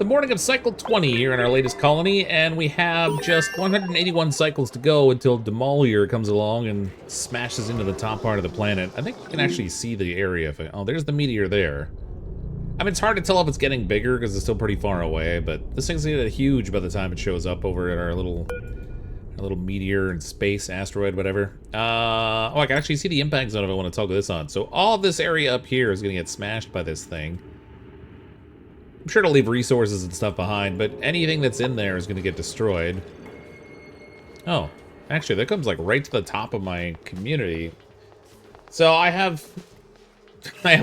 the morning of cycle 20 here in our latest colony, and we have just 181 cycles to go until Demolior comes along and smashes into the top part of the planet. I think you can actually see the area. If oh, there's the meteor there. I mean, it's hard to tell if it's getting bigger because it's still pretty far away, but this thing's gonna get huge by the time it shows up over at our little meteor in space, asteroid, whatever. Oh, I can actually see the impact zone if I want to toggle this on. So all of this area up here is gonna get smashed by this thing. I'm sure it'll leave resources and stuff behind, but anything that's in there is going to get destroyed. Oh, actually, that comes like right to the top of my community. So I have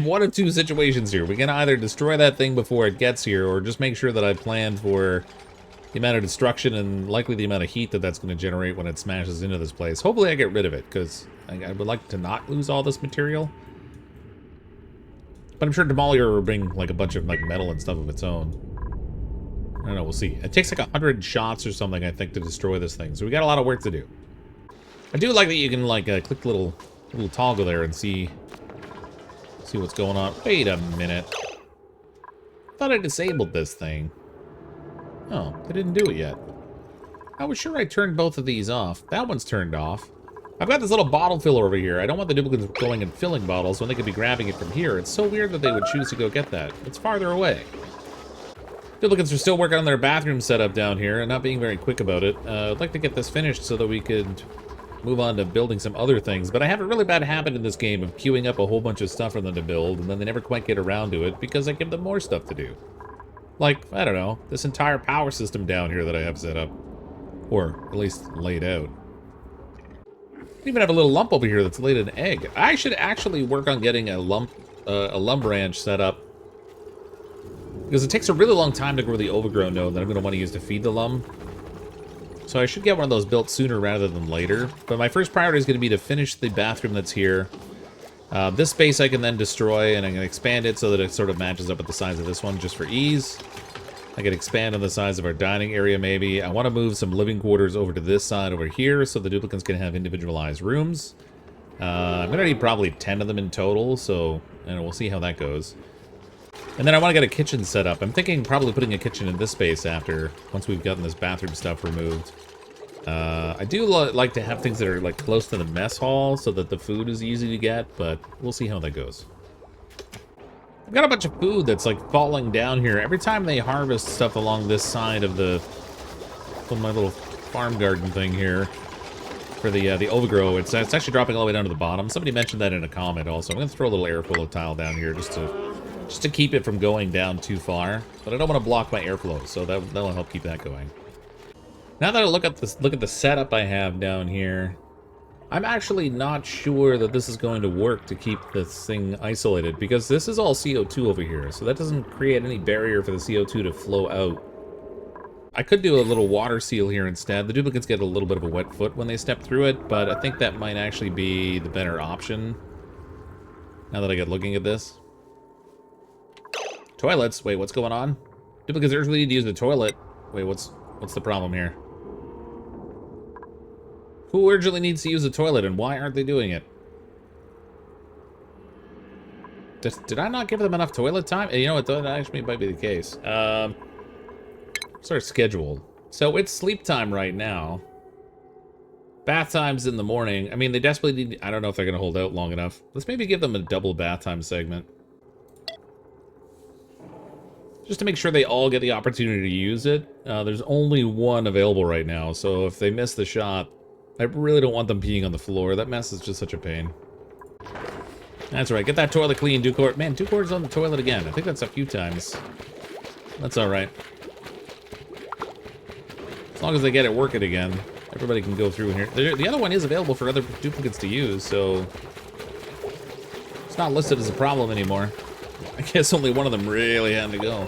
one of two situations here. We can either destroy that thing before it gets here, or just make sure that I plan for the amount of destruction and likely the amount of heat that that's going to generate when it smashes into this place. Hopefully I get rid of it, because I would like to not lose all this material. But I'm sure Demolior will bring like a bunch of like metal and stuff of its own. I don't know, we'll see. It takes like 100 shots or something, I think, to destroy this thing. So we got a lot of work to do. I do like that you can like click the little toggle there and see what's going on. Wait a minute. I thought I disabled this thing. Oh, I didn't do it yet. I was sure I turned both of these off. That one's turned off. I've got this little bottle filler over here. I don't want the duplicates going and filling bottles when they could be grabbing it from here. It's so weird that they would choose to go get that. It's farther away. Duplicates are still working on their bathroom setup down here and not being very quick about it. I'd like to get this finished so that we could move on to building some other things. But I have a really bad habit in this game of queuing up a whole bunch of stuff for them to build, and then they never quite get around to it because I give them more stuff to do. Like, I don't know, this entire power system down here that I have set up. Or at least laid out. I even have a little lump over here that's laid an egg. I should actually work on getting a lump ranch set up, because it takes a really long time to grow the overgrown node that I'm going to want to use to feed the lump. So I should get one of those built sooner rather than later. But my first priority is going to be to finish the bathroom that's here. This space I can then destroy, and I can expand it so that it sort of matches up with the size of this one just for ease. I could expand on the size of our dining area, maybe. I want to move some living quarters over to this side over here so the duplicates can have individualized rooms. I'm going to need probably 10 of them in total, so we'll see how that goes. And then I want to get a kitchen set up. I'm thinking probably putting a kitchen in this space once we've gotten this bathroom stuff removed. I do like to have things that are like close to the mess hall so that the food is easy to get, but we'll see how that goes. I've got a bunch of food that's like falling down here. Every time they harvest stuff along this side of my little farm garden thing here for the overgrow, it's actually dropping all the way down to the bottom. Somebody mentioned that in a comment also. I'm gonna throw a little airflow of tile down here just to keep it from going down too far. But I don't want to block my airflow, so that'll help keep that going. Now that I look at the setup I have down here, I'm actually not sure that this is going to work to keep this thing isolated, because this is all CO2 over here, so that doesn't create any barrier for the CO2 to flow out. I could do a little water seal here instead. The duplicates get a little bit of a wet foot when they step through it, but I think that might actually be the better option, now that I get looking at this. Toilets. Wait, what's going on? Duplicates urgently need to use the toilet. Wait, what's the problem here? Who urgently needs to use the toilet, and why aren't they doing it? Did I not give them enough toilet time? You know what, that actually might be the case. Sort of scheduled. So it's sleep time right now. Bath time's in the morning. I mean, they desperately need... I don't know if they're going to hold out long enough. Let's maybe give them a double bath time segment. Just to make sure they all get the opportunity to use it. There's only one available right now, so if they miss the shot... I really don't want them peeing on the floor. That mess is just such a pain. That's right. Get that toilet clean, Ducord. Man, Ducord's on the toilet again. I think that's a few times. That's alright. As long as they get it working again, everybody can go through in here. The other one is available for other duplicates to use, so... it's not listed as a problem anymore. I guess only one of them really had to go.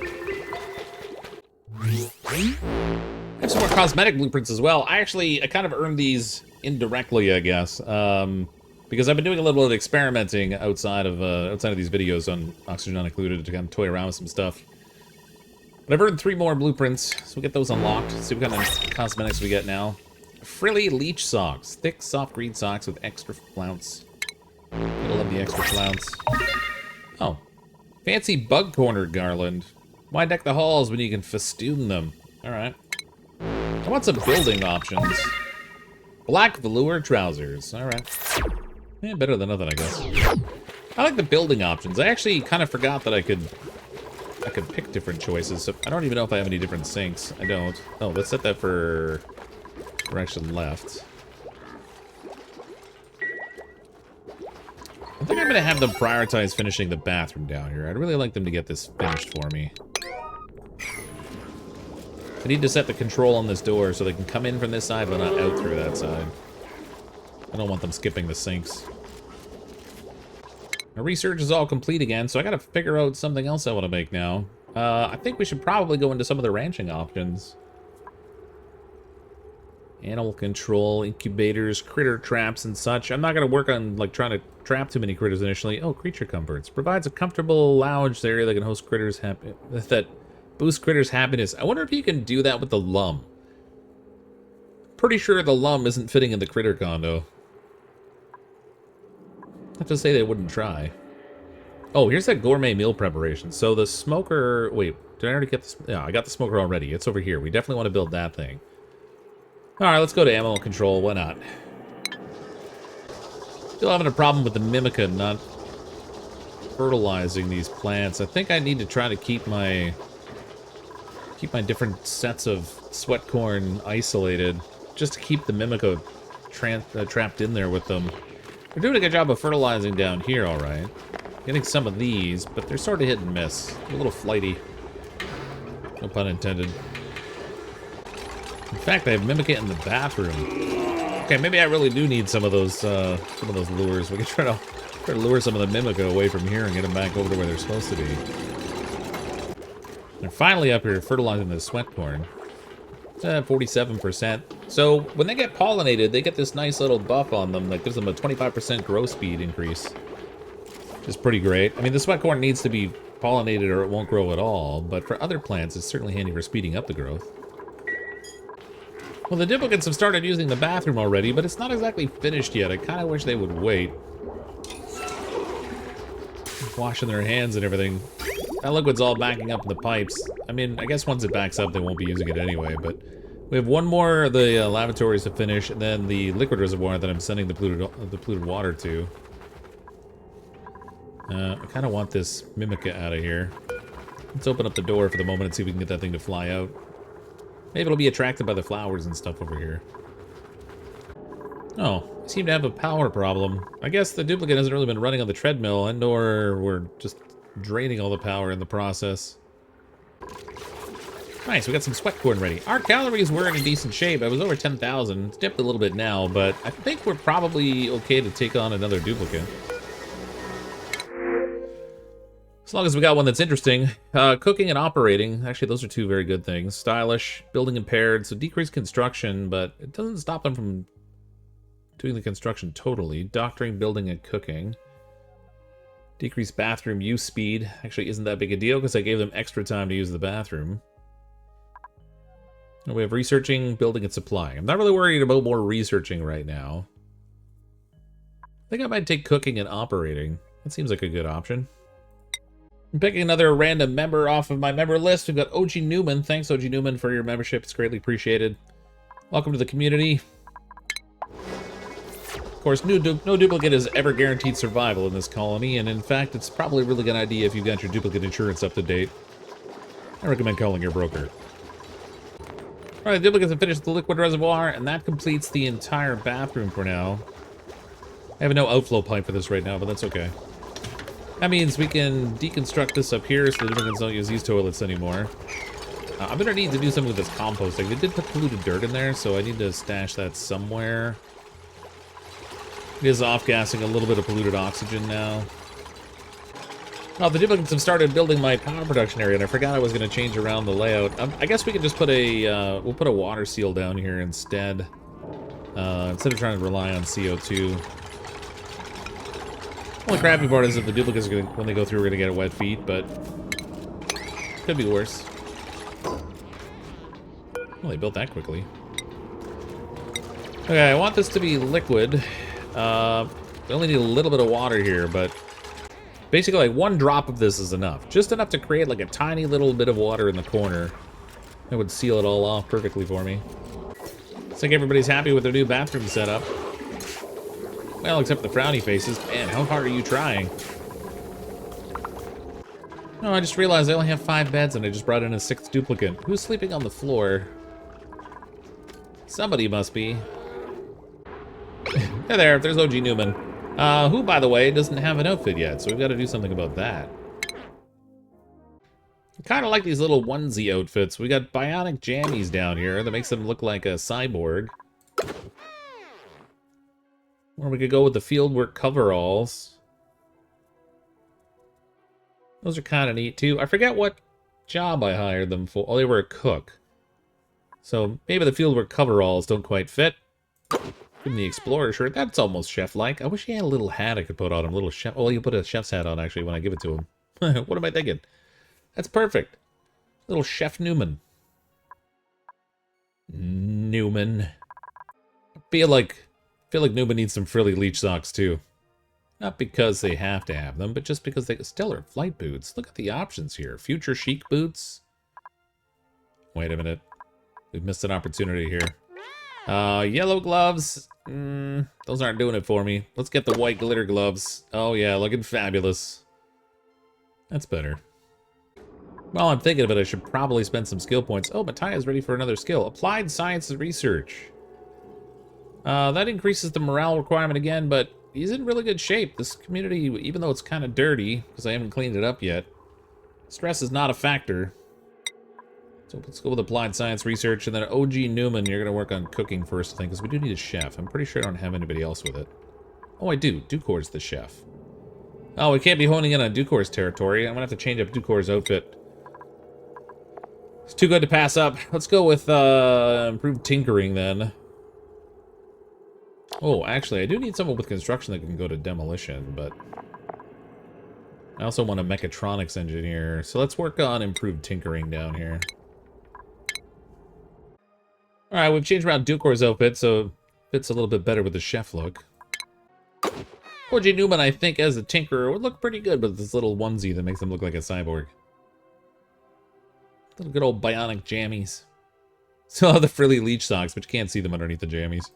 I have some more cosmetic blueprints as well. I kind of earned these indirectly, I guess, because I've been doing a little bit of experimenting outside of these videos on Oxygen Not Included to kind of toy around with some stuff. But I've earned 3 more blueprints, so we get those unlocked. See what kind of cosmetics we get now. Frilly leech socks, thick, soft green socks with extra flounce. I love the extra flounce. Oh, fancy bug corner garland. Why deck the halls when you can festoon them? Alright. I want some building options. Black velour trousers. Alright. Yeah, better than nothing, I guess. I like the building options. I actually kind of forgot that I could pick different choices. So I don't even know if I have any different sinks. I don't. Oh, let's set that for direction left. I think I'm going to have them prioritize finishing the bathroom down here. I'd really like them to get this finished for me. I need to set the control on this door so they can come in from this side but not out through that side. I don't want them skipping the sinks. My research is all complete again, so I gotta figure out something else I want to make now. I think we should probably go into some of the ranching options. Animal control, incubators, critter traps, and such. I'm not gonna work on like trying to trap too many critters initially. Oh, creature comforts. Provides a comfortable lounge area that can host critters that boost critters' happiness. I wonder if you can do that with the lum. Pretty sure the lum isn't fitting in the critter condo. Not to say they wouldn't try. Oh, here's that gourmet meal preparation. So the smoker... Wait, did I already get this? Yeah, I got the smoker already. It's over here. We definitely want to build that thing. Alright, let's go to animal control. Why not? Still having a problem with the mimica not fertilizing these plants. I think I need to try to keep my different sets of sweat corn isolated, just to keep the mimica trapped in there with them. We're doing a good job of fertilizing down here, alright. Getting some of these, but they're sort of hit and miss. A little flighty. No pun intended. In fact, I have Mimic in the bathroom. Okay, maybe I really do need some of those lures. We can try to lure some of the Mimica away from here and get them back over to where they're supposed to be. They're finally up here fertilizing the sweat corn. 47%. So when they get pollinated, they get this nice little buff on them that gives them a 25% growth speed increase. Which is pretty great. I mean, the sweat corn needs to be pollinated or it won't grow at all, but for other plants, it's certainly handy for speeding up the growth. Well, the duplicates have started using the bathroom already, but it's not exactly finished yet. I kind of wish they would wait. Washing their hands and everything. That liquid's all backing up in the pipes. I mean, I guess once it backs up, they won't be using it anyway, but we have one more of the lavatories to finish, and then the liquid reservoir that I'm sending the polluted water to. I kind of want this Mimica out of here. Let's open up the door for the moment and see if we can get that thing to fly out. Maybe it'll be attracted by the flowers and stuff over here. Oh, I seem to have a power problem. I guess the duplicate hasn't really been running on the treadmill, and/or we're just draining all the power in the process. Nice, we got some sweat corn ready. Our calories were in a decent shape. I was over 10,000. It's dipped a little bit now, but I think we're probably okay to take on another duplicate. As long as we got one that's interesting. Cooking and operating. Actually, those are two very good things. Stylish, building impaired, so decreased construction, but it doesn't stop them from doing the construction totally. Doctoring, building, and cooking. Decreased bathroom use speed. Actually, isn't that big a deal because I gave them extra time to use the bathroom. And we have researching, building, and supplying. I'm not really worried about more researching right now. I think I might take cooking and operating. That seems like a good option. I'm picking another random member off of my member list. We've got OG Newman. Thanks, OG Newman, for your membership. It's greatly appreciated. Welcome to the community. Of course, no duplicate is ever guaranteed survival in this colony, and in fact, it's probably a really good idea if you've got your duplicate insurance up to date. I recommend calling your broker. Alright, duplicates have finished the liquid reservoir, and that completes the entire bathroom for now. I have no outflow pipe for this right now, but that's okay. That means we can deconstruct this up here so the duplicates don't use these toilets anymore. I'm gonna need to do something with this composting. They did put polluted dirt in there, so I need to stash that somewhere. It is off-gassing a little bit of polluted oxygen now. Oh, the duplicates have started building my power production area, and I forgot I was going to change around the layout. I guess we can just put a, we'll put a water seal down here instead. Instead of trying to rely on CO2. Only crappy part is that the duplicates are gonna, when they go through, we're going to get wet feet, but could be worse. Well, they built that quickly. Okay, I want this to be liquid. We only need a little bit of water here, but Basically, like, one drop of this is enough. Just enough to create, like, a tiny little bit of water in the corner. That would seal it all off perfectly for me. Looks like everybody's happy with their new bathroom setup. Well, except for the frowny faces. Man, how hard are you trying? No, I just realized I only have 5 beds and I just brought in a 6th duplicate. Who's sleeping on the floor? Somebody must be. Hey there, there's OG Newman. Who, by the way, doesn't have an outfit yet, so we've got to do something about that. I kind of like these little onesie outfits. We got bionic jammies down here that makes them look like a cyborg. Or we could go with the fieldwork coveralls. Those are kind of neat, too. I forget what job I hired them for. Oh, they were a cook. So maybe the fieldwork coveralls don't quite fit. Give him the explorer shirt. That's almost chef-like. I wish he had a little hat I could put on him. A little chef. Oh, you put a chef's hat on, actually, when I give it to him. What am I thinking? That's perfect. Little Chef Newman. Newman. I feel like Newman needs some frilly leech socks, too. Not because they have to have them, but just because they... Stellar flight boots. Look at the options here. Future chic boots. Wait a minute. We've missed an opportunity here. Yellow gloves. Those aren't doing it for me. Let's get the white glitter gloves. Oh yeah, looking fabulous. That's better. While I'm thinking of it, I should probably spend some skill points. Oh, Mataya's ready for another skill. Applied Science Research. That increases the morale requirement again, but he's in really good shape. This community, even though it's kind of dirty, because I haven't cleaned it up yet, stress is not a factor. So let's go with Applied Science Research, and then OG Newman, you're going to work on cooking first, I think, because we do need a chef. I'm pretty sure I don't have anybody else with it. Oh, I do. Ducor's the chef. Oh, we can't be honing in on Ducor's territory. I'm going to have to change up Ducor's outfit. It's too good to pass up. Let's go with improved tinkering, then. Oh, actually, I do need someone with construction that can go to demolition, but... I also want a mechatronics engineer, so let's work on improved tinkering down here. Alright, we've changed around Ducor's outfit, so it fits a little bit better with the chef look. OG Newman, I think, as a tinkerer, would look pretty good with this little onesie that makes him look like a cyborg. Little good old bionic jammies. Still have the frilly leech socks, but you can't see them underneath the jammies.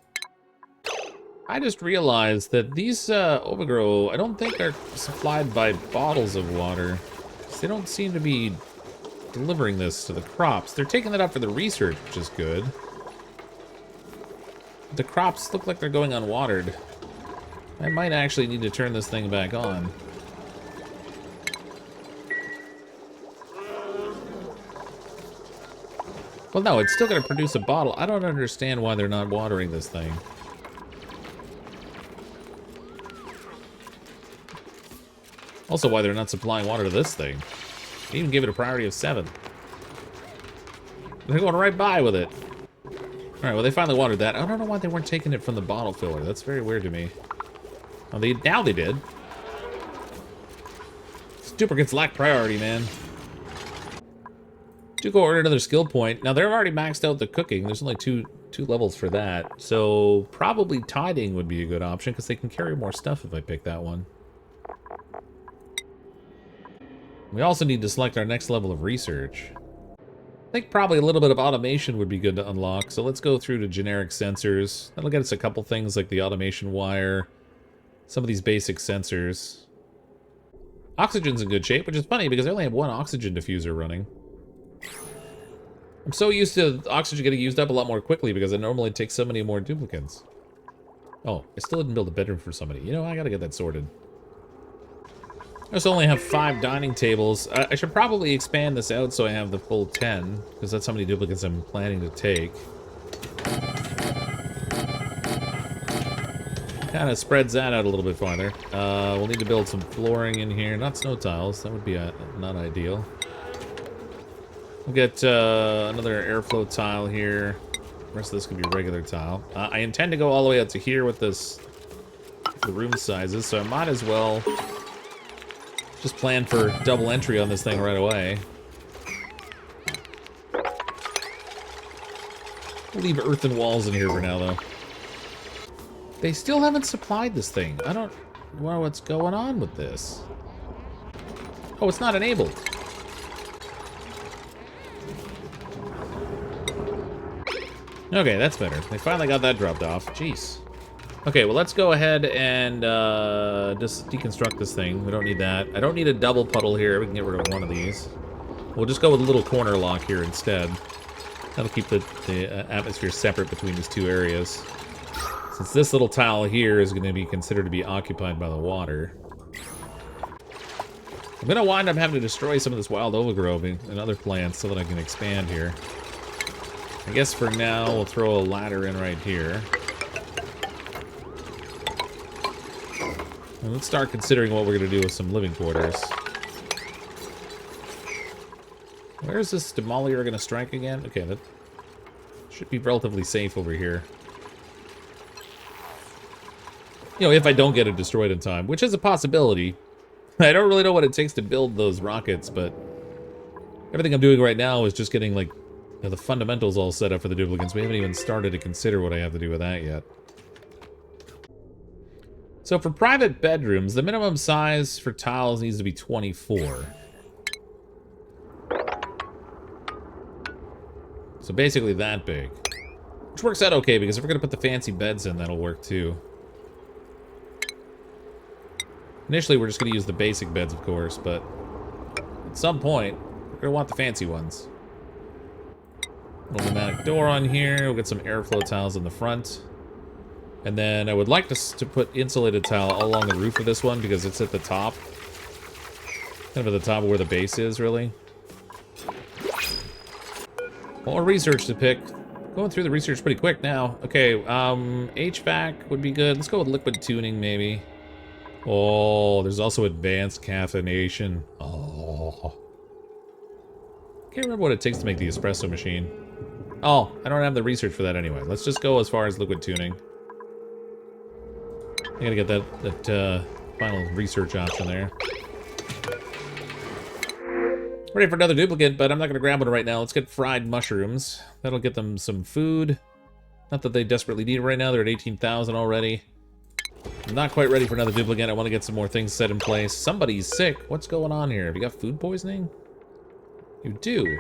I just realized that these overgrow, I don't think are supplied by bottles of water. They don't seem to be delivering this to the crops. They're taking that up for the research, which is good. The crops look like they're going unwatered. I might actually need to turn this thing back on. Well, no, it's still going to produce a bottle. I don't understand why they're not watering this thing. Also, why they're not supplying water to this thing. They even gave it a priority of 7. They're going right by with it. Alright, well, they finally watered that. I don't know why they weren't taking it from the bottle filler. That's very weird to me. Oh, now they did. Duplicates lack priority, man. Duco ordered another skill point. Now, they're already maxed out the cooking. There's only two levels for that. So, probably tiding would be a good option, because they can carry more stuff if I pick that one. We also need to select our next level of research. I think probably a little bit of automation would be good to unlock, so let's go through to generic sensors. That'll get us a couple things like the automation wire, some of these basic sensors. Oxygen's in good shape, which is funny because I only have one oxygen diffuser running. I'm so used to oxygen getting used up a lot more quickly because I normally take so many more duplicates. Oh, I still didn't build a bedroom for somebody. You know, I gotta get that sorted. I just only have 5 dining tables. I should probably expand this out so I have the full 10, because that's how many duplicates I'm planning to take. Kind of spreads that out a little bit farther. We'll need to build some flooring in here. Not snow tiles. That would be not ideal. We'll get another airflow tile here. The rest of this could be regular tile. I intend to go all the way out to here with the room sizes, so I might as well just plan for double entry on this thing right away. We'll leave earthen walls in here for now, though. They still haven't supplied this thing. I don't know what's going on with this. Oh, it's not enabled. Okay, that's better. They finally got that dropped off. Jeez. Okay, well, let's go ahead and just deconstruct this thing. We don't need that. I don't need a double puddle here. We can get rid of one of these. We'll just go with a little corner lock here instead. That'll keep the atmosphere separate between these two areas. Since this little tile here is going to be considered to be occupied by the water. I'm going to wind up having to destroy some of this wild overgrowth and other plants so that I can expand here. I guess for now, we'll throw a ladder in right here. And let's start considering what we're going to do with some living quarters. Where is this Demolior going to strike again? Okay, that should be relatively safe over here. You know, if I don't get it destroyed in time, which is a possibility. I don't really know what it takes to build those rockets, but everything I'm doing right now is just getting, like, you know, the fundamentals all set up for the duplicates. We haven't even started to consider what I have to do with that yet. So for private bedrooms, the minimum size for tiles needs to be 24. So basically that big. Which works out okay, because if we're going to put the fancy beds in, that'll work too. Initially, we're just going to use the basic beds, of course, but at some point, we're going to want the fancy ones. Little pneumatic door on here. We'll get some airflow tiles in the front. And then I would like to put insulated tile all along the roof of this one because it's at the top. Kind of at the top of where the base is, really. More research to pick. Going through the research pretty quick now. Okay, HVAC would be good. Let's go with liquid tuning, maybe. Oh, there's also advanced caffeination. Oh. Can't remember what it takes to make the espresso machine. Oh, I don't have the research for that anyway. Let's just go as far as liquid tuning. I gotta get that final research option there. Ready for another duplicate, but I'm not gonna grab one right now. Let's get fried mushrooms. That'll get them some food. Not that they desperately need it right now. They're at 18,000 already. I'm not quite ready for another duplicate. I want to get some more things set in place. Somebody's sick. What's going on here? Have you got food poisoning? You do.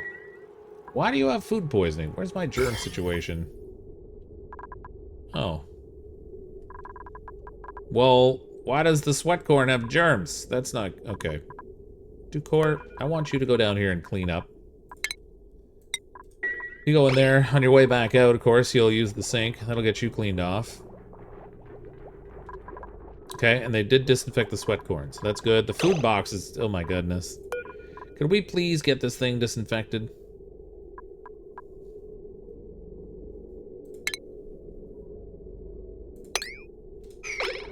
Why do you have food poisoning? Where's my germ situation? Oh. Well, why does the sweat corn have germs? That's not... Okay. Ducor, I want you to go down here and clean up. You go in there. On your way back out, of course, you'll use the sink. That'll get you cleaned off. Okay, and they did disinfect the sweat corn, so that's good. The food box is... Oh my goodness. Could we please get this thing disinfected?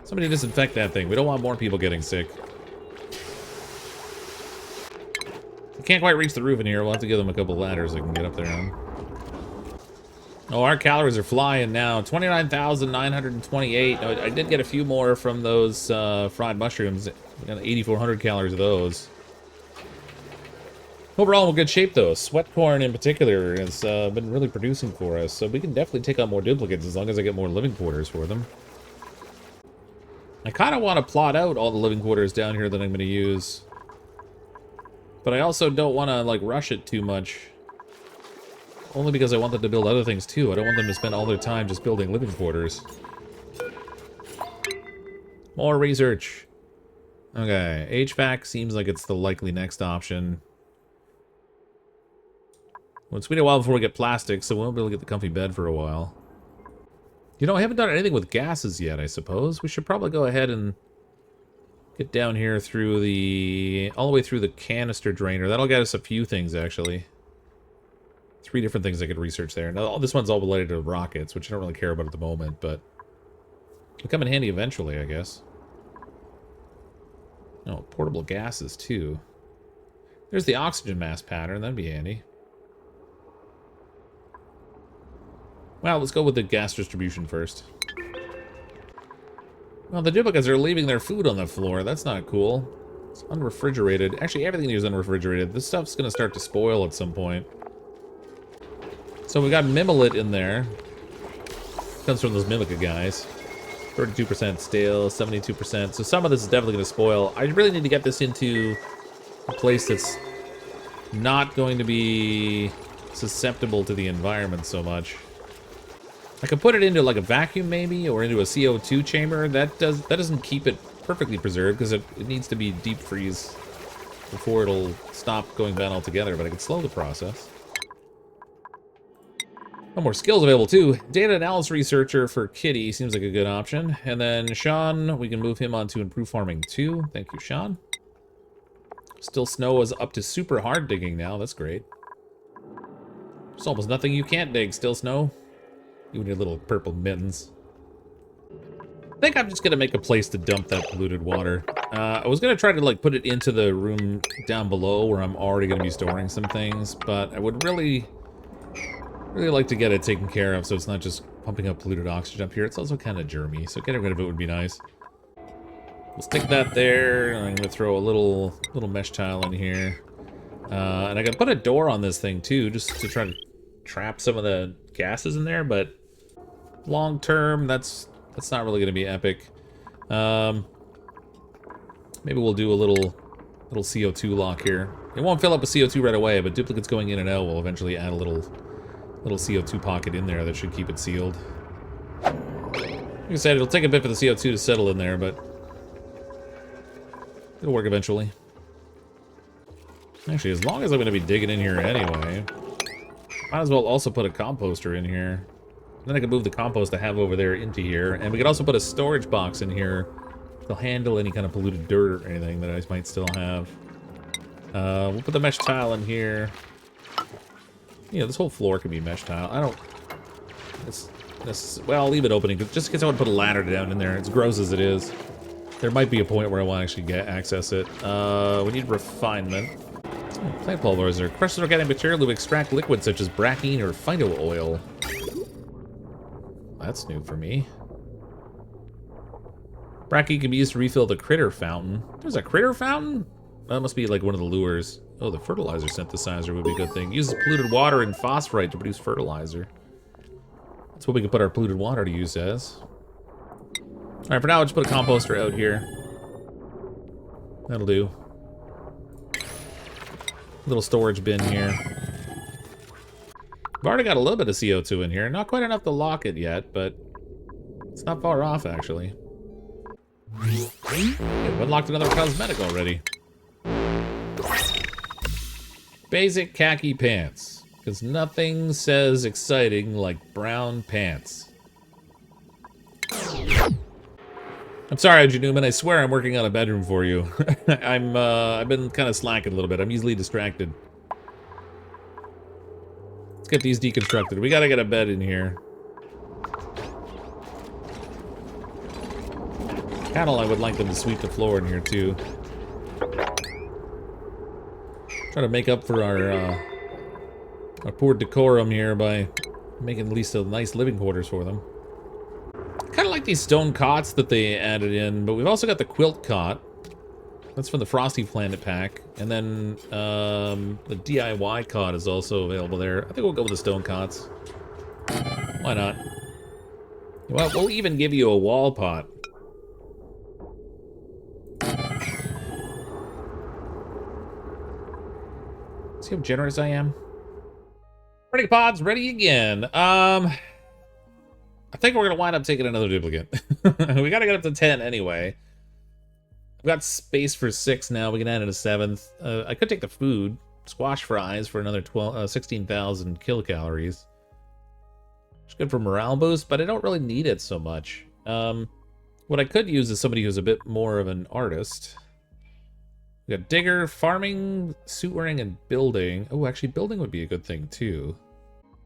Somebody disinfect that thing. We don't want more people getting sick. We can't quite reach the roof in here. We'll have to give them a couple ladders that can get up there on. Oh, our calories are flying now. 29,928. I did get a few more from those fried mushrooms. We got 8,400 calories of those. Overall, we're in good shape, though. Sweat corn, in particular, has been really producing for us. So we can definitely take on more duplicates as long as I get more living quarters for them. I kind of want to plot out all the living quarters down here that I'm going to use. But I also don't want to, like, rush it too much. Only because I want them to build other things, too. I don't want them to spend all their time just building living quarters. More research. Okay, HVAC seems like it's the likely next option. Well, it's been a while before we get plastic, so we won't be able to get the comfy bed for a while. You know, I haven't done anything with gases yet, I suppose. We should probably go ahead and get down here through the... all the way through the canister drainer. That'll get us a few things, actually. 3 different things I could research there. Now, this one's all related to rockets, which I don't really care about at the moment, but... it'll come in handy eventually, I guess. Oh, portable gases, too. There's the oxygen mass pattern. That'd be handy. Well, let's go with the gas distribution first. Well, the duplicates are leaving their food on the floor. That's not cool. It's unrefrigerated. Actually, everything here is unrefrigerated. This stuff's going to start to spoil at some point. So we got Mimilit in there. Comes from those Mimica guys. 32% stale, 72%. So some of this is definitely going to spoil. I really need to get this into a place that's not going to be susceptible to the environment so much. I could put it into like a vacuum maybe, or into a CO2 chamber. That doesn't keep it perfectly preserved because it needs to be deep freeze before it'll stop going bad altogether, but I could slow the process. No more skills available too. Data analysis researcher for Kitty seems like a good option. And then Sean, we can move him on to improve farming 2. Thank you, Sean. Still Snow is up to super hard digging now. That's great. There's almost nothing you can't dig, Still Snow. You and your little purple mittens. I think I'm just gonna make a place to dump that polluted water. I was gonna try to like put it into the room down below where I'm already gonna be storing some things, but I would really like to get it taken care of so it's not just pumping up polluted oxygen up here. It's also kind of germy, so getting rid of it would be nice. We'll stick that there, and I'm gonna throw a little mesh tile in here. And I can put a door on this thing too, just to try to trap some of the gases in there, but long term, that's not really gonna be epic. Maybe we'll do a little CO2 lock here. It won't fill up with CO2 right away, but duplicates going in and out will eventually add a little CO2 pocket in there that should keep it sealed. Like I said, it'll take a bit for the CO2 to settle in there, but it'll work eventually. Actually, as long as I'm going to be digging in here anyway, might as well also put a composter in here. Then I can move the compost I have over there into here, and we could also put a storage box in here to handle any kind of polluted dirt or anything that I might still have. We'll put the mesh tile in here. You know, this whole floor can be mesh tile. I don't... well, I'll leave it open just in case I want to put a ladder down in there. It's gross as it is. There might be a point where I want to actually access it. We need refinement. Plant pulverizer. Crushes organic material to extract liquids such as brackine or phyto oil. That's new for me. Brackine can be used to refill the critter fountain. There's a critter fountain? That must be like one of the lures. Oh, the fertilizer synthesizer would be a good thing. Uses polluted water and phosphorite to produce fertilizer. That's what we can put our polluted water to use as. Alright, for now, I'll just put a composter out here. That'll do. Little storage bin here. I've already got a little bit of CO2 in here. Not quite enough to lock it yet, but it's not far off, actually. We've unlocked another cosmetic already. Basic khaki pants. Because nothing says exciting like brown pants. I'm sorry, Andrew Newman. I swear I'm working on a bedroom for you. I've been kind of slacking a little bit. I'm easily distracted. Let's get these deconstructed. We gotta get a bed in here. Cattle, I would like them to sweep the floor in here too. Try to make up for our poor decorum here by making at least a nice living quarters for them. Kind of like these stone cots that they added in, but we've also got the quilt cot. That's from the Frosty Planet Pack. And then the DIY cot is also available there. I think we'll go with the stone cots. Why not? Well, we'll even give you a wall pot. See how generous I am? Ready pods, ready again. I think we're gonna wind up taking another duplicate. We gotta get up to 10 anyway. I've got space for 6 now. We can add in a 7th. I could take the food. Squash fries for another 16,000 kilocalories. It's good for morale boost, but I don't really need it so much. What I could use is somebody who's a bit more of an artist. We got digger, farming, suit wearing, and building. Oh, actually, building would be a good thing too.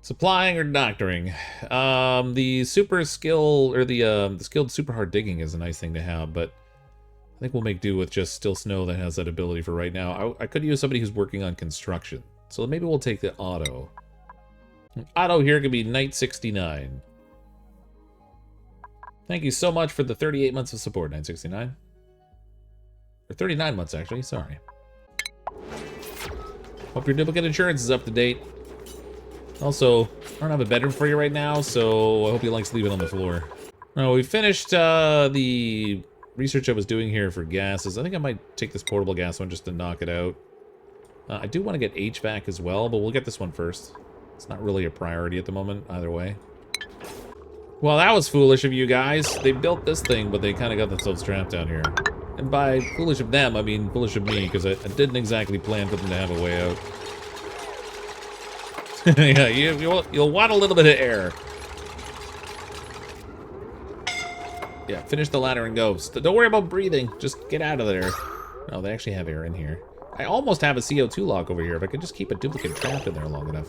Supplying or doctoring. The super skill, or the skilled super hard digging is a nice thing to have, but I think we'll make do with just Still Snow that has that ability for right now. I could use somebody who's working on construction, so maybe we'll take the auto. Auto here could be Knight 69. Thank you so much for the 38 months of support, 969. Or 39 months, actually, sorry. Hope your duplicate insurance is up to date. Also, I don't have a bedroom for you right now, so I hope you like sleeping on the floor. Oh, we finished the research I was doing here for gases. I think I might take this portable gas one just to knock it out. I do want to get HVAC as well, but we'll get this one first. It's not really a priority at the moment, either way. Well, that was foolish of you guys. They built this thing, but they kind of got themselves trapped down here. And by foolish of them, I mean foolish of me, because I didn't exactly plan for them to have a way out. Yeah, you'll want a little bit of air. Yeah, finish the ladder and go. Don't worry about breathing. Just get out of there. No, they actually have air in here. I almost have a CO2 lock over here if I could just keep a duplicate trapped in there long enough.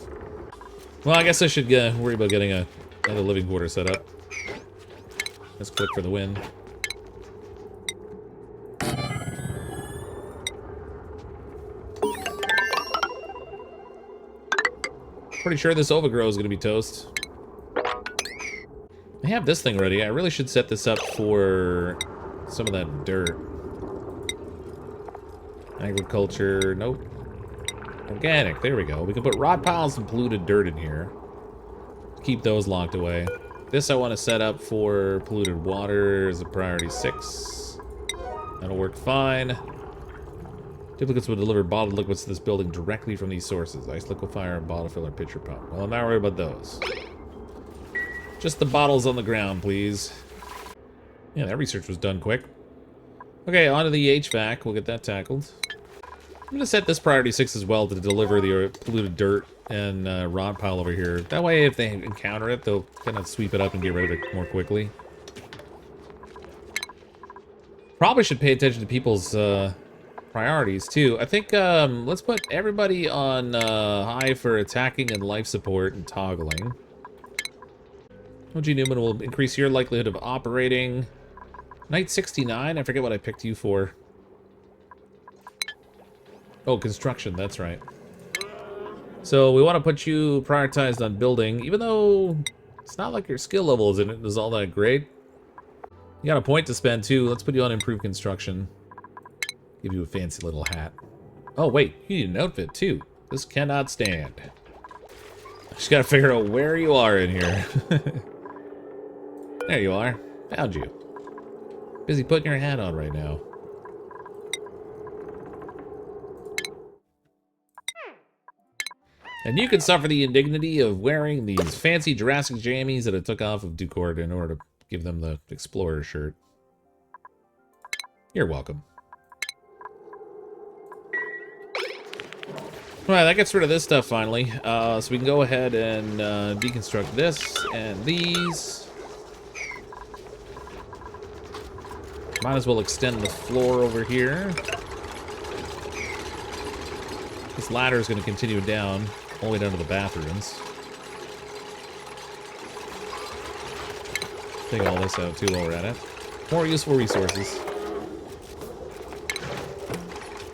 Well, I guess I should worry about getting another living quarter set up. Let's click for the win. Pretty sure this overgrow is going to be toast. I have this thing ready. I really should set this up for some of that dirt. Agriculture, nope. Organic, there we go. We can put rod piles and polluted dirt in here. Keep those locked away. This I want to set up for polluted water as a priority 6. That'll work fine. Duplicates will deliver bottled liquids to this building directly from these sources. Ice liquefier, bottle filler, pitcher pump. Well, I'm not worried about those. Just the bottles on the ground, please. Yeah, that research was done quick. Okay, on to the HVAC. We'll get that tackled. I'm going to set this priority 6 as well to deliver the polluted dirt and rod pile over here. That way, if they encounter it, they'll kind of sweep it up and get rid of it more quickly. Probably should pay attention to people's priorities, too. I think, let's put everybody on high for attacking and life support and toggling. OG Newman will increase your likelihood of operating. Night 69, I forget what I picked you for. Oh, construction, that's right. So we want to put you prioritized on building, even though it's not like your skill level is all that great. You got a point to spend too. Let's put you on improved construction. Give you a fancy little hat. Oh wait, you need an outfit too. This cannot stand. Just gotta figure out where you are in here. There you are. Found you. Busy putting your hat on right now. And you can suffer the indignity of wearing these fancy Jurassic jammies that I took off of Ducord in order to give them the Explorer shirt. You're welcome. Alright, that gets rid of this stuff finally. So we can go ahead and deconstruct this and these. Might as well extend the floor over here. This ladder is going to continue down, all the way down to the bathrooms. Take all this out too while we're at it. More useful resources.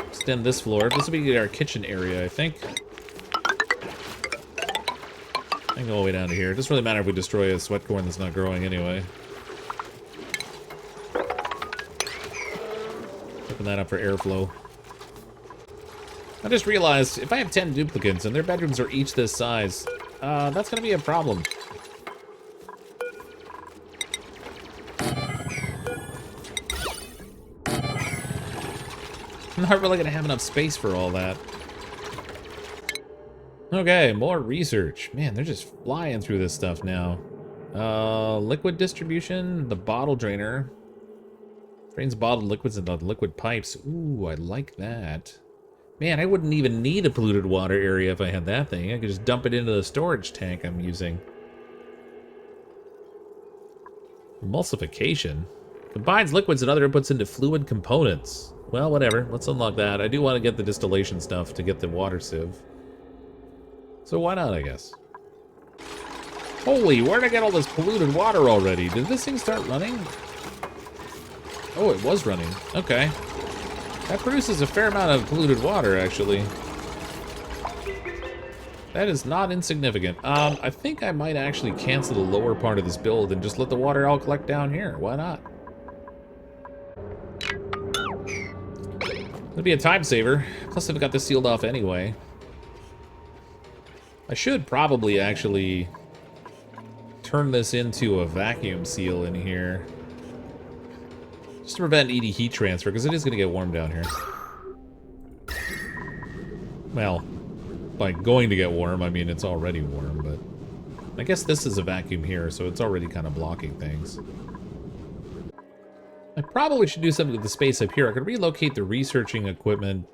Extend this floor. This will be our kitchen area, I think. And go all the way down to here. It doesn't really matter if we destroy a sweat corn that's not growing anyway. Open that up for airflow. I just realized if I have 10 duplicates and their bedrooms are each this size, that's going to be a problem. I'm not really going to have enough space for all that. Okay, more research. Man, they're just flying through this stuff now. Liquid distribution, the bottle drainer. Drains bottled liquids into liquid pipes. Ooh, I like that. Man, I wouldn't even need a polluted water area if I had that thing. I could just dump it into the storage tank I'm using. Emulsification. Combines liquids and other inputs into fluid components. Well, whatever. Let's unlock that. I do want to get the distillation stuff to get the water sieve. So why not, I guess. Holy, where'd I get all this polluted water already? Did this thing start running? Oh, it was running. Okay. That produces a fair amount of polluted water, actually. That is not insignificant. I think I might actually cancel the lower part of this build and just let the water all collect down here. Why not? It'll be a time saver. Plus, I've got this sealed off anyway. I should probably actually turn this into a vacuum seal in here. Just to prevent ED heat transfer, because it is going to get warm down here. Well, by going to get warm, I mean it's already warm, but... I guess this is a vacuum here, so it's already kind of blocking things. I probably should do something with the space up here. I could relocate the researching equipment.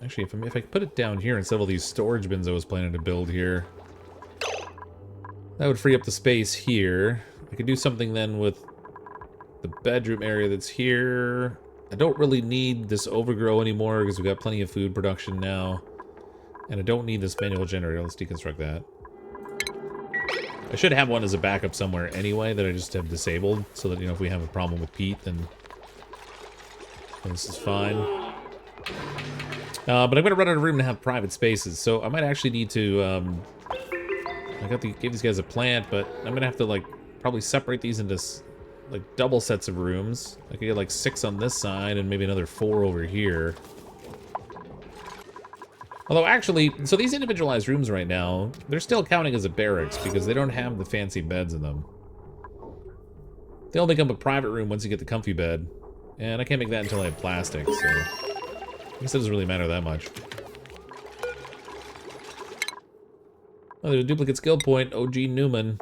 Actually, if I put it down here instead of all these storage bins I was planning to build here, that would free up the space here. I could do something then with the bedroom area that's here. I don't really need this overgrow anymore because we've got plenty of food production now. And I don't need this manual generator. Let's deconstruct that. I should have one as a backup somewhere anyway that I just have disabled so that, you know, if we have a problem with Pete, then this is fine. But I'm going to run out of room to have private spaces, so I might actually need to, give these guys a plant, but I'm going to have to, like, probably separate these into, like, double sets of rooms. I could get, like, 6 on this side and maybe another 4 over here. Although, actually, so these individualized rooms right now, they're still counting as a barracks because they don't have the fancy beds in them. They'll become a private room once you get the comfy bed. And I can't make that until I have plastic, so... I guess it doesn't really matter that much. Oh, there's a duplicate skill point. OG Newman.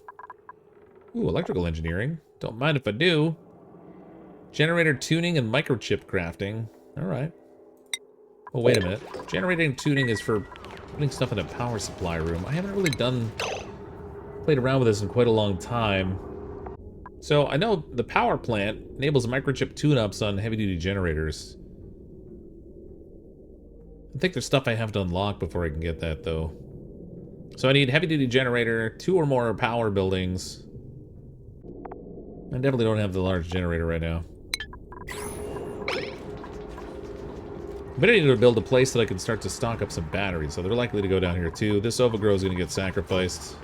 Ooh, electrical engineering. Don't mind if I do. Generator tuning and microchip crafting. Alright. Oh, wait a minute. Generating tuning is for putting stuff in a power supply room. I haven't really played around with this in quite a long time. So, I know the power plant enables microchip tune-ups on heavy-duty generators. I think there's stuff I have to unlock before I can get that, though. So I need heavy-duty generator, 2 or more power buildings. I definitely don't have the large generator right now. But I need to build a place that I can start to stock up some batteries, so they're likely to go down here too. This overgrow is going to get sacrificed.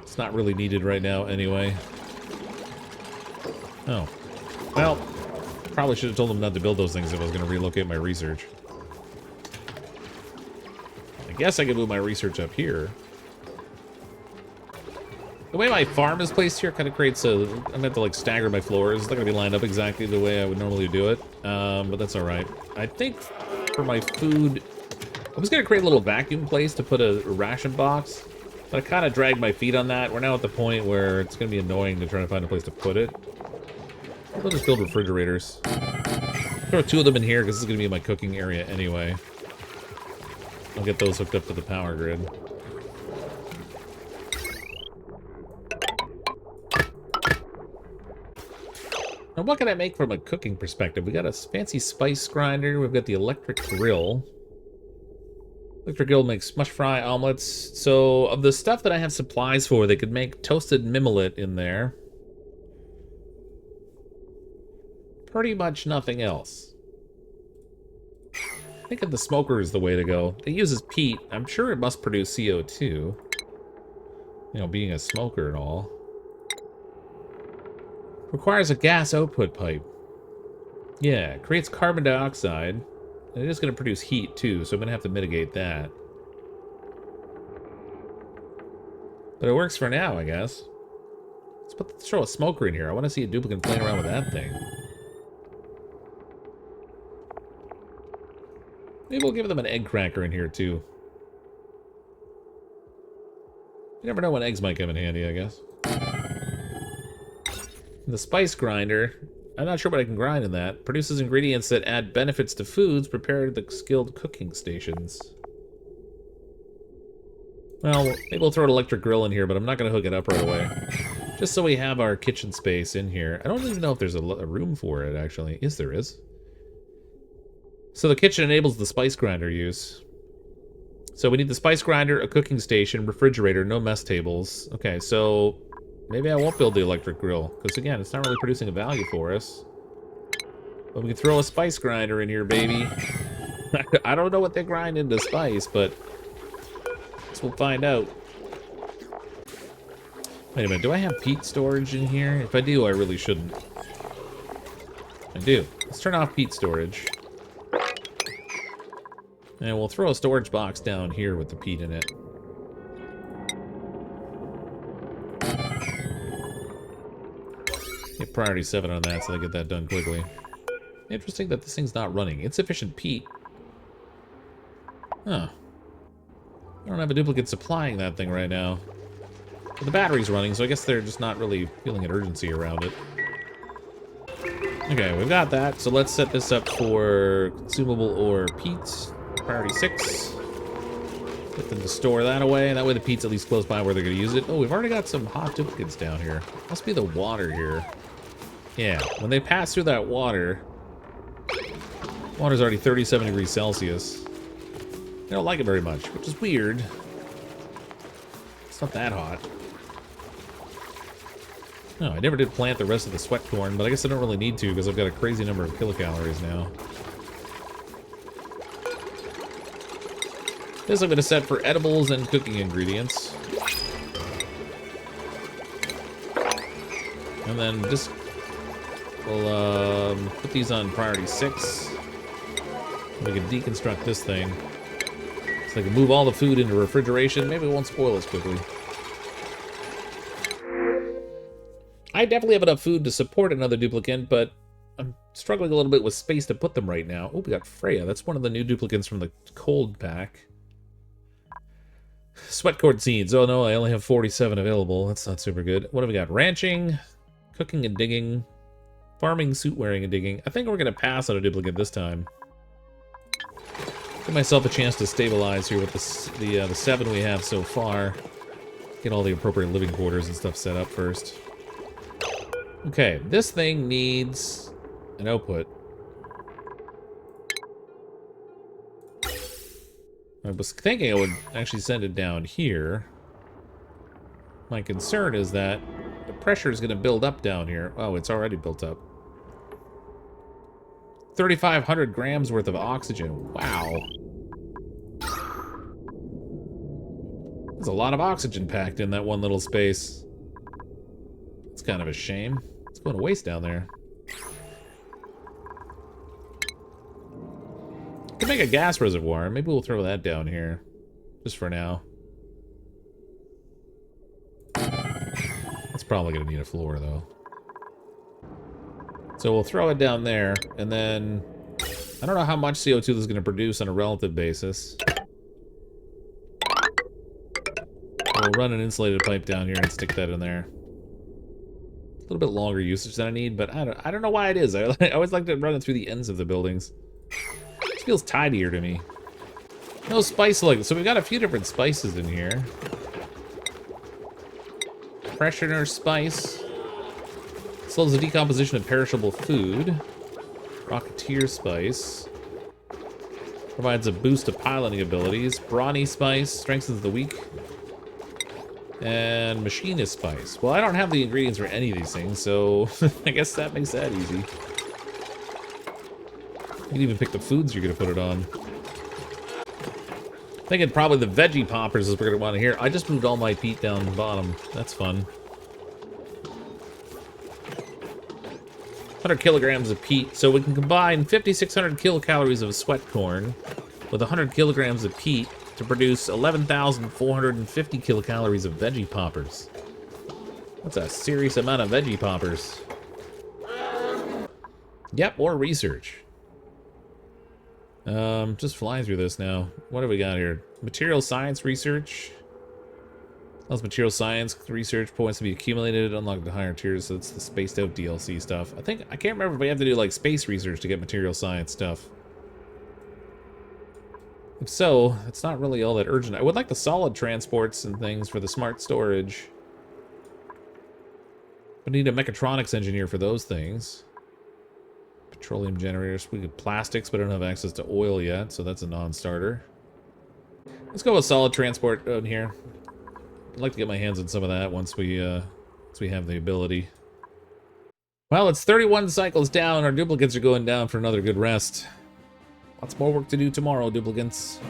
It's not really needed right now anyway. Oh. Well, probably should have told them not to build those things if I was going to relocate my research. I guess I could move my research up here. The way my farm is placed here kind of creates a... I'm going to have to, like, stagger my floors. It's not going to be lined up exactly the way I would normally do it. But that's alright. I think for my food... I was going to create a little vacuum place to put a ration box. But I kind of dragged my feet on that. We're now at the point where it's going to be annoying to try to find a place to put it. I'll just build refrigerators. Throw 2 of them in here because this is going to be my cooking area anyway. I'll get those hooked up to the power grid. Now, what can I make from a cooking perspective? We got a fancy spice grinder. We've got the electric grill. Electric grill makes mush fry omelets. So, of the stuff that I have supplies for, they could make toasted mimolette in there. Pretty much nothing else. I think the smoker is the way to go. It uses peat. I'm sure it must produce CO2. You know, being a smoker and all. Requires a gas output pipe. Yeah, creates carbon dioxide. And it is going to produce heat, too, so I'm going to have to mitigate that. But it works for now, I guess. Let's throw a smoker in here. I want to see a duplicate playing around with that thing. Maybe we'll give them an egg cracker in here, too. You never know when eggs might come in handy, I guess. The spice grinder, I'm not sure what I can grind in that. Produces ingredients that add benefits to foods prepared at the skilled cooking stations. Well, maybe we'll throw an electric grill in here, but I'm not going to hook it up right away. Just so we have our kitchen space in here. I don't even know if there's a room for it, actually. Yes, there is. So the kitchen enables the spice grinder use. So we need the spice grinder, a cooking station, refrigerator, no mess tables. Okay, so... maybe I won't build the electric grill, because again, it's not really producing a value for us. But we can throw a spice grinder in here, baby. I don't know what they grind into spice, but guess we'll find out. Wait a minute, do I have peat storage in here? If I do, I really shouldn't. I do. Let's turn off peat storage. And we'll throw a storage box down here with the peat in it. Get priority 7 on that so they get that done quickly. Interesting that this thing's not running. Insufficient peat. Huh. I don't have a duplicate supplying that thing right now. But the battery's running, so I guess they're just not really feeling an urgency around it. Okay, we've got that. So let's set this up for consumable or peat. Priority 6. Get them to store that away. That way the peat's at least close by where they're going to use it. Oh, we've already got some hot duplicates down here. Must be the water here. Yeah, when they pass through that water's already 37 degrees Celsius. They don't like it very much, which is weird. It's not that hot. No, I never did plant the rest of the sweat corn, but I guess I don't really need to because I've got a crazy number of kilocalories now. This I'm going to set for edibles and cooking ingredients. And then just we'll put these on priority 6. We can deconstruct this thing. So I can move all the food into refrigeration. Maybe it won't spoil as quickly. I definitely have enough food to support another duplicate, but I'm struggling a little bit with space to put them right now. Oh, we got Freya. That's one of the new duplicates from the cold pack. Sweat cord seeds. Oh no, I only have 47 available. That's not super good. What have we got? Ranching, cooking and digging, farming, suit wearing and digging. I think we're going to pass on a duplicate this time. Give myself a chance to stabilize here with the 7 we have so far. Get all the appropriate living quarters and stuff set up first. Okay, this thing needs an output. I was thinking I would actually send it down here. My concern is that the pressure is going to build up down here. Oh, it's already built up. 3,500 grams worth of oxygen. Wow. There's a lot of oxygen packed in that one little space. It's kind of a shame. It's going to waste down there. Could make a gas reservoir. Maybe we'll throw that down here. Just for now. That's probably going to need a floor, though. So we'll throw it down there, and then... I don't know how much CO2 this is going to produce on a relative basis. We'll run an insulated pipe down here and stick that in there. A little bit longer usage than I need, but I don't know why it is. I always like to run it through the ends of the buildings. It feels tidier to me. No spice like so we've got a few different spices in here. Freshener spice. Slows the decomposition of perishable food. Rocketeer spice. Provides a boost to piloting abilities. Brawny spice strengthens the weak. And machinist spice. Well, I don't have the ingredients for any of these things, so I guess that makes that easy. You can even pick the foods you're going to put it on. Thinking probably the veggie poppers is what we're going to want to hear. I just moved all my peat down the bottom. That's fun. 100 kilograms of peat. So we can combine 5,600 kilocalories of sweat corn with 100 kilograms of peat to produce 11,450 kilocalories of veggie poppers. That's a serious amount of veggie poppers. Yep, more research. Just flying through this now. What do we got here? Material science research. Allows material science research points to be accumulated, unlock the higher tiers, so it's the spaced out DLC stuff. I can't remember if we have to do like space research to get material science stuff. If so, it's not really all that urgent. I would like the solid transports and things for the smart storage. But I need a mechatronics engineer for those things. Petroleum generators. We get plastics, but I don't have access to oil yet, so that's a non-starter. Let's go with solid transport down here. I'd like to get my hands on some of that once we have the ability. Well, it's 31 cycles down. Our duplicates are going down for another good rest. Lots more work to do tomorrow, duplicates.